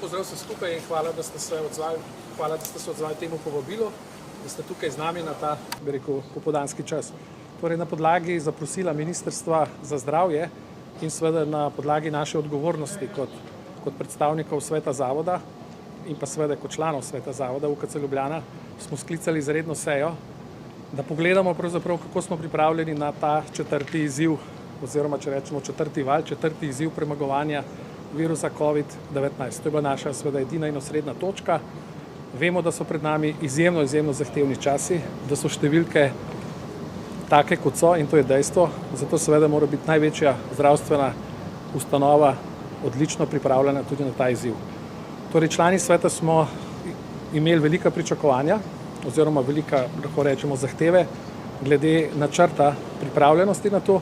pozdrav vse skupaj in hvala, da ste se odzvali temu povabilu, da ste tukaj z nami na ta, bi rekel, popoldanski čas. Torej, na podlagi zaprosila Ministrstva za zdravje in seveda na podlagi naše odgovornosti kot predstavnikov sveta zavoda in pa seveda kot članov sveta zavoda UKC Ljubljana smo sklicali izredno sejo, da pogledamo pravzaprav, kako smo pripravljeni na ta četrti izziv oziroma, če rečemo, četrti val, četrti izziv premagovanja virusa COVID-19. To je bila naša seveda edina in osrednja točka. Vemo, da so pred nami izjemno zahtevni časi, da so številke take, kot so, in to je dejstvo. Zato seveda mora biti največja zdravstvena ustanova odlično pripravljena tudi na ta izziv. Torej, člani sveta smo imeli velika pričakovanja oziroma velika, lahko rečemo, zahteve glede načrta pripravljenosti na to.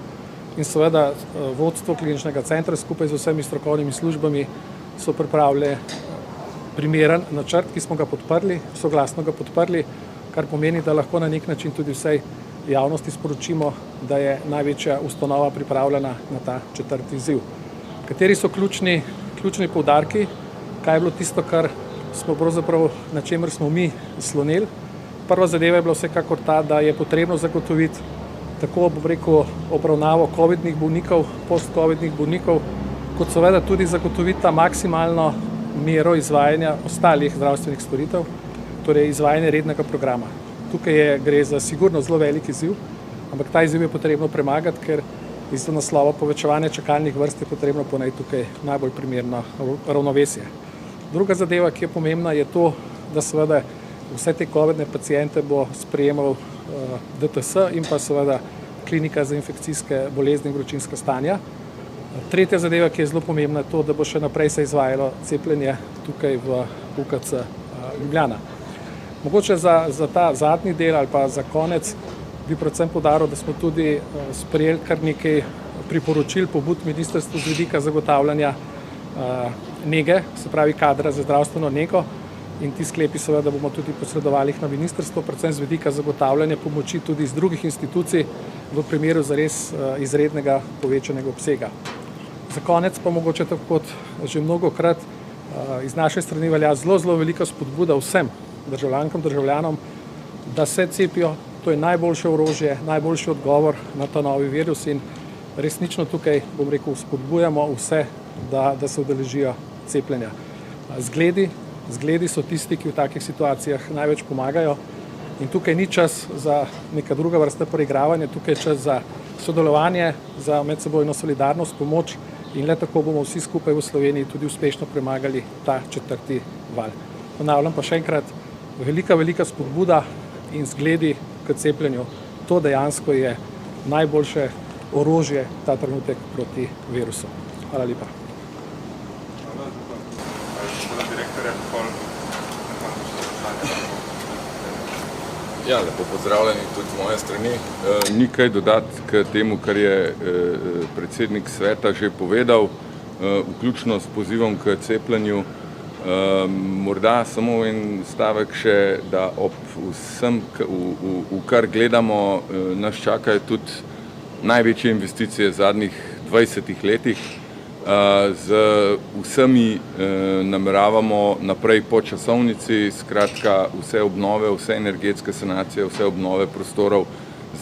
In seveda vodstvo kliničnega centra skupaj z vsemi strokovnimi službami so pripravili primeren načrt, ki smo ga podprli, soglasno ga podprli, kar pomeni, da lahko na nek način tudi vsej javnosti sporočimo, da je največja ustanova pripravljena na ta četrti izziv. Kateri so ključni poudarki, kaj je bilo tisto, kar smo pravzaprav, na čemer smo mi sloneli. Prva zadeva je bila vsekakor ta, da je potrebno zagotoviti tako, bom rekel, obravnavo covidnih bolnikov, post-covidnih bolnikov, kot seveda tudi zagotoviti ta maksimalno mero izvajanja ostalih zdravstvenih storitev, torej izvajanje rednega programa. Tukaj gre za sigurno zelo velik izziv, ampak ta izziv je potrebno premagati, ker iz naslova povečevanja čakalnih vrst je potrebno ponajti tukaj najbolj primerno ravnovesje. Druga zadeva, ki je pomembna, je to, da seveda vse te covidne paciente bo sprejemal DTS in pa seveda klinika za infekcijske bolezni in vročinska stanja. Tretja zadeva, ki je zelo pomembna, je to, da bo še naprej se izvajalo cepljenje tukaj v UKC Ljubljana. Mogoče za ta zadnji del ali pa za konec bi predvsem poudaril, da smo tudi sprejeli kar nekaj priporočil, pobud ministrstvu z vidika zagotavljanja nege, se pravi kadra za zdravstveno nego, in ti sklepi seveda bomo tudi posredovali na ministrstvo, predvsem z vidika zagotavljanja pomoči tudi iz drugih institucij v primeru zares izrednega povečanega obsega. Za konec pa mogoče tako kot že mnogokrat iz naše strani velja zelo velika spodbuda vsem državljankam, državljanom, da se cepijo. To je najboljše orožje, najboljši odgovor na ta novi virus in resnično tukaj, bom rekel, spodbujamo vse, da se udeležijo cepljenja. Zgledi so tisti, ki v takih situacijah največ pomagajo in tukaj ni čas za neka druga vrsta preigravanja, tukaj je čas za sodelovanje, za medsebojno solidarnost, pomoč in le tako bomo vsi skupaj v Sloveniji tudi uspešno premagali ta četrti val. Ponavljam pa še enkrat, velika spodbuda in zgledi k cepljenju. To dejansko je najboljše orožje ta trenutek proti virusu. Hvala lepa. Ja, lepo pozdravljeni tudi z moje strani. Ni kaj dodati k temu, kar je predsednik sveta že povedal, vključno s pozivom k cepljenju. Morda samo en stavek še, da ob vsem, v kar gledamo, nas čakajo tudi največje investicije v zadnjih 20 letih. Z vsemi nameravamo naprej po časovnici, skratka vse obnove, vse energetske sanacije, vse obnove prostorov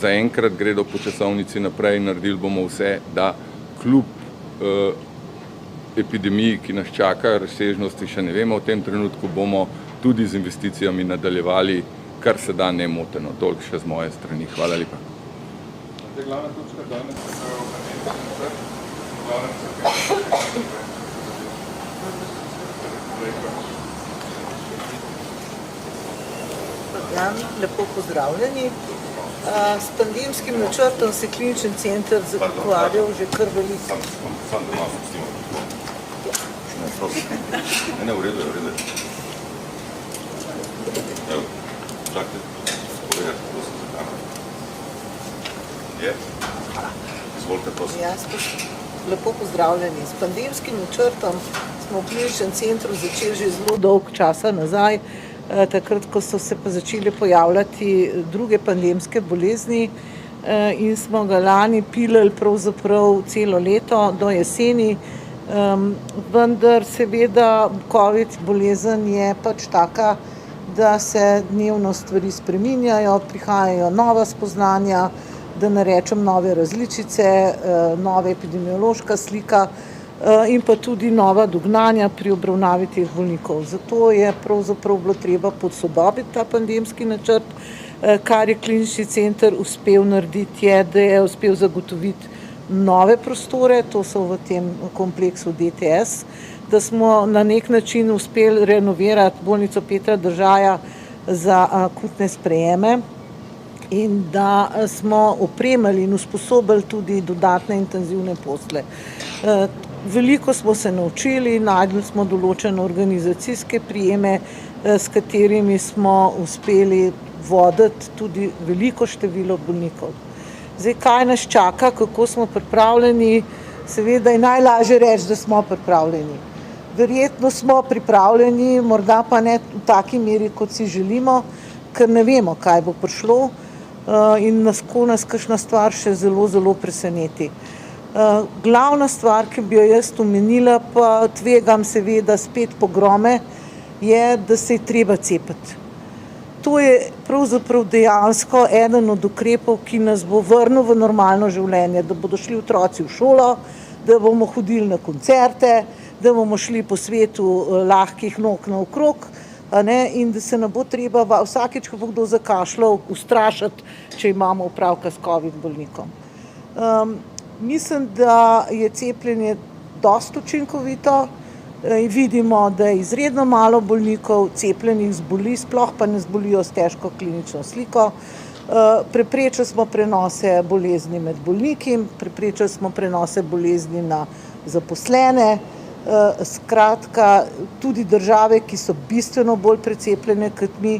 zaenkrat gredo po časovnici naprej. Naredili bomo vse, da kljub epidemiji, ki nas čaka, razsežnosti še ne vemo v tem trenutku, bomo tudi z investicijami nadaljevali kar se da nemoteno. Toliko še z moje strani. Hvala lepa. Glavna točka danes lepo pozdravljeni. S pandemskim načrtom se klinični center ukvarjal že kar veliko. Ne, v redu je. Evo, čakajte, povedati, prosim, za kamer. Je? Izvolite, prosim. Lepo pozdravljeni. S pandemskim načrtom smo v kliničnem centru začeli že zelo dolgo časa nazaj, takrat, ko so se pa začeli pojavljati druge pandemske bolezni in smo ga lani pilili pravzaprav celo leto do jeseni Vendar seveda COVID bolezen je pač taka, da se dnevno stvari spreminjajo, prihajajo nova spoznanja, da ne rečem nove različice, nova epidemiološka slika in pa tudi nova dognanja pri obravnavi teh bolnikov. Zato je pravzaprav bilo treba posodobiti ta pandemski načrt. Kar je klinični center uspel narediti, je, da je uspel zagotoviti nove prostore, to so v tem kompleksu DTS, da smo na nek način uspeli renovirati bolnico Petra Držaja za akutne sprejeme in da smo opremili in usposobili tudi dodatne intenzivne posle. Veliko smo se naučili, našli smo določene organizacijske prijeme, s katerimi smo uspeli voditi tudi veliko število bolnikov. Zdaj, kaj nas čaka, kako smo pripravljeni, seveda je najlažje reči, da smo pripravljeni. Verjetno smo pripravljeni, morda pa ne v taki meri, kot si želimo, ker ne vemo, kaj bo prišlo in nas kakšna stvar še zelo, zelo preseneti. Glavna stvar, ki bi jo jaz omenila, pa tvegam seveda spet pogrome, je, da se je treba cepiti. To je pravzaprav dejansko eden od ukrepov, ki nas bo vrnil v normalno življenje, da bodo šli otroci v šolo, da bomo hodili na koncerte, da bomo šli po svetu lahkih nog naokrog, in da se ne bo treba vsakič, ko bo kdo zakašljal, ustrašiti, če imamo opravka s COVID bolnikom. Mislim, da je cepljenje dosti učinkovito. Vidimo, da je izredno malo bolnikov cepljenih zboli, sploh pa ne zbolijo s težko klinično sliko. Preprečili smo prenose bolezni med bolniki, preprečili smo prenose bolezni na zaposlene. Skratka, tudi države, ki so bistveno bolj precepljene kot mi,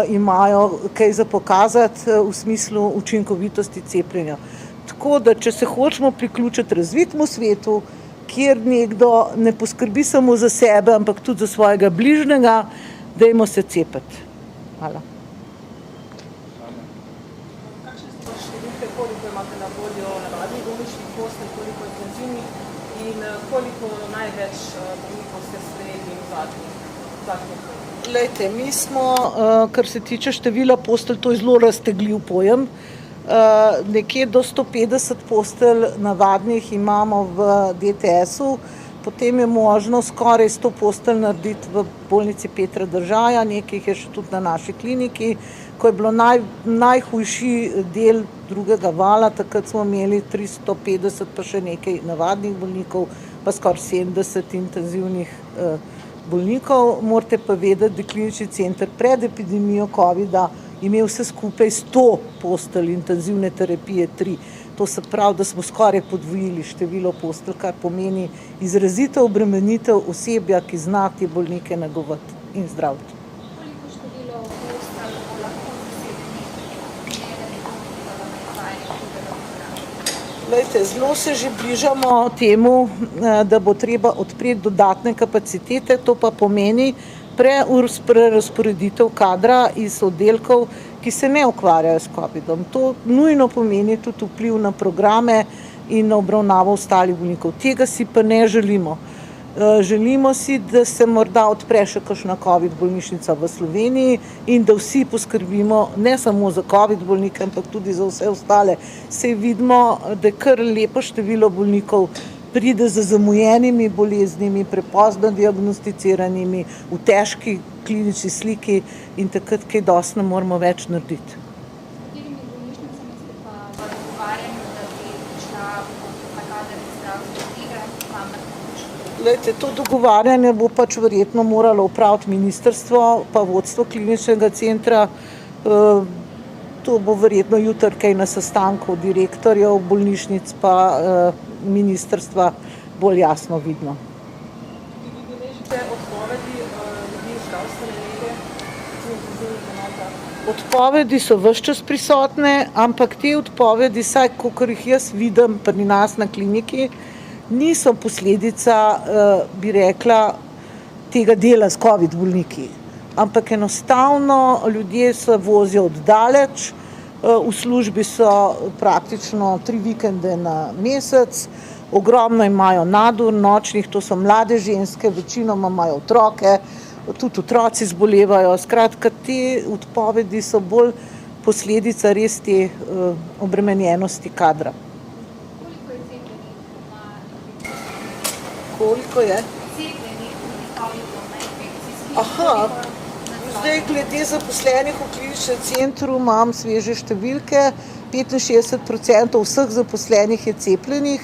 imajo kaj za pokazati v smislu učinkovitosti cepljenja. Tako da, če se hočemo priključiti razvitemu svetu, kjer nekdo ne poskrbi samo za sebe, ampak tudi za svojega bližnjega, dajmo se cepiti. Hvala. Kakšne so številke, koliko imate na voljo navadnih bolniških postelj, koliko intenzivnih in koliko največ bolnikov ste sprejeli v zadnjih? Glejte, mi smo, kar se tiče števila postelj, to je zelo raztegljiv pojem. Nekje do 150 postelj navadnih imamo v DTS-u, potem je možno skoraj 100 postelj narediti v bolnici Petra Držaja, nekaj je še tudi na naši kliniki. Ko je bilo najhujši del drugega vala, takrat smo imeli 350 pa še nekaj navadnih bolnikov, pa skoraj 70 intenzivnih bolnikov. Morate pa vedeti, da je klinični center pred epidemijo COVID-a imel vse skupaj 100 postelj intenzivne terapije 3. To se pravi, da smo skoraj podvojili število postelj, kar pomeni izrazito obremenitev osebja, ki zna te bolnike negovati in zdraviti. Koliko število postelj bo lahko Glejte, zelo se že bližamo temu, da bo treba odpreti dodatne kapacitete, to pa pomeni prerazporeditev kadra iz oddelkov, ki se ne ukvarjajo s COVID-om. To nujno pomeni tudi vpliv na programe in na obravnavo ostalih bolnikov. Tega si pa ne želimo. Želimo si, da se morda odpre še kakšna COVID bolnišnica v Sloveniji in da vsi poskrbimo ne samo za COVID bolnike, ampak tudi za vse ostale. Saj vidimo, da je kar lepo število bolnikov pride z zamujenimi boleznimi, prepozno diagnosticiranimi, v težki klinični sliki in takrat kaj dosti ne moramo več narediti. S katerimi bolnišnicami ste pa v dogovarjanju, da bi prišla na kader zdravstvene igre? Glejte, to dogovarjanje bo pač verjetno moralo opraviti ministrstvo pa vodstvo kliničnega centra. To bo verjetno jutri kaj na sestanku direktorjev bolnišnic pa ministrstva bolj jasno vidno. Vi beležite odpovedi ljudi iz zdravstvene nege v intenzivnih enotah? Odpovedi so ves čas prisotne, ampak te odpovedi, vsaj kakor jih jaz vidim pri nas na kliniki, niso posledica, bi rekla, tega dela s COVID bolniki. Ampak enostavno ljudje se vozijo oddaleč, v službi so praktično 3 vikende na mesec, ogromno imajo nadur nočnih, to so mlade ženske, večinoma imajo otroke, tudi otroci zbolevajo. Skratka, te odpovedi so bolj posledica res te obremenjenosti kadra. Koliko je cepljenih na Koliko je? cepljenih COVID-om na infekcijskih? Aha, zdaj glede zaposlenih v kliničnem centru imam sveže številke. 65% vseh zaposlenih je cepljenih.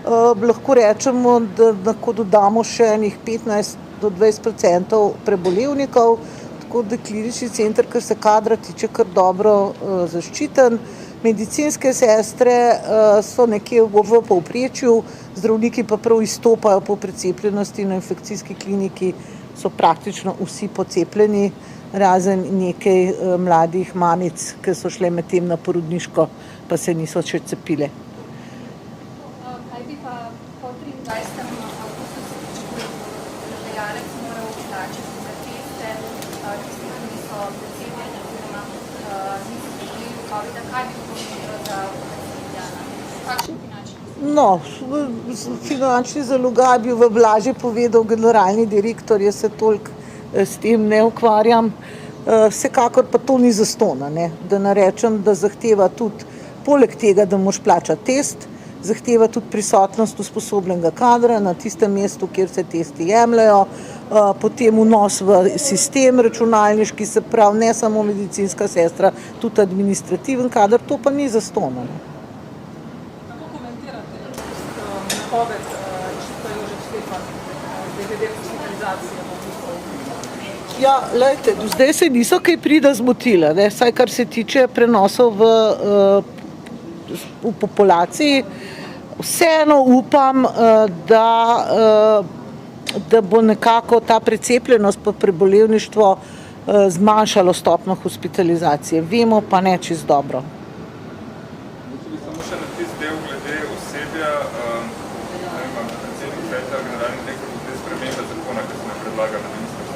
Lahko rečemo, da lahko dodamo še enih 15 do 20% prebolevnikov, tako da klinični center, kar se kadra tiče, kar dobro zaščiten. Medicinske sestre so nekje v povprečju, zdravniki pa prav izstopajo po precepljenosti. Na infekcijski kliniki so praktično vsi pocepljeni, razen nekaj mladih mamic, ki so šle medtem na porodniško, pa se niso še cepile. Kaj bi pa po 23. avgustu se pričakuje, da delodajalec moral plačati za teste, tisti, ki niso precepljeni oziroma niso preboleli COVID-a, kaj bi pomenilo za Ljubljana? Kakšen finančni? No, finančni zalogaj bi v blaže povedal generalni direktor, jaz se toliko s tem ne ukvarjam. Vsekakor pa to ni zastonj, da ne rečem, da zahteva tudi, poleg tega, da moraš plačati test, zahteva tudi prisotnost usposobljenega kadra na tistem mestu, kjer se testi jemljajo, potem vnos v sistem računalniški, se pravi ne samo medicinska sestra, tudi administrativen kader, to pa ni zastonj. Kako komentirate napoved inštituta Jožef Stefan glede hospitalizacije bolnikov? Ja, glejte, do zdaj se niso kaj prida zmotile, saj kar se tiče prenosov v populaciji. Vseeno upam, da bo nekako ta precepljenost pa prebolevništvo zmanjšalo stopnjo hospitalizacije. Vemo pa ne čisto dobro. Samo še na tisti del glede osebja, predsednik sveta, generalni direktor, glede spremembe zakona, ki se nam predlaga na ministrstvu.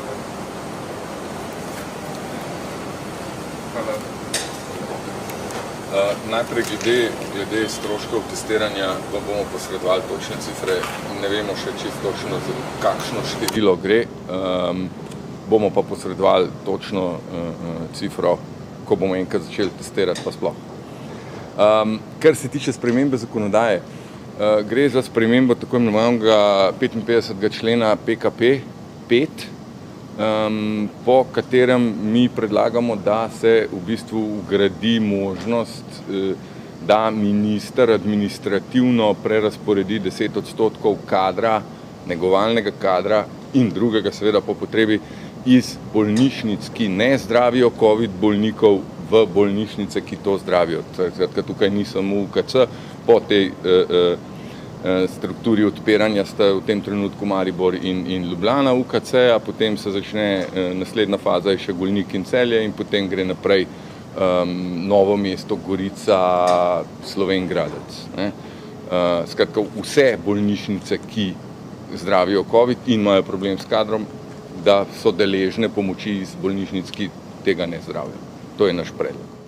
Hvala. Najprej glede stroškov testiranja vam bomo posredovali točne cifre. Ne vemo še čisto točno, za kakšno število gre. Bomo pa posredovali točno cifro, ko bomo enkrat začeli testirati pa sploh. Kar se tiče spremembe zakonodaje, gre za spremembo tako imenovanega 55. člena PKP 5, po katerem mi predlagamo, da se v bistvu vgradi možnost, da minister administrativno prerazporedi 10% kadra, negovalnega kadra in drugega seveda po potrebi iz bolnišnic, ki ne zdravijo COVID bolnikov, v bolnišnice, ki to zdravijo. Tukaj ni samo UKC, po tej strukturi odpiranja sta v tem trenutku Maribor in Ljubljana UKC-a, potem se začne naslednja faza, je še Golnik in Celje in potem gre naprej Novo mesto, Gorica, Slovenj Gradec. Skratka, vse bolnišnice, ki zdravijo COVID in imajo problem s kadrom, da so deležne pomoči iz bolnišnic, ki tega ne zdravijo. To je naš predlog.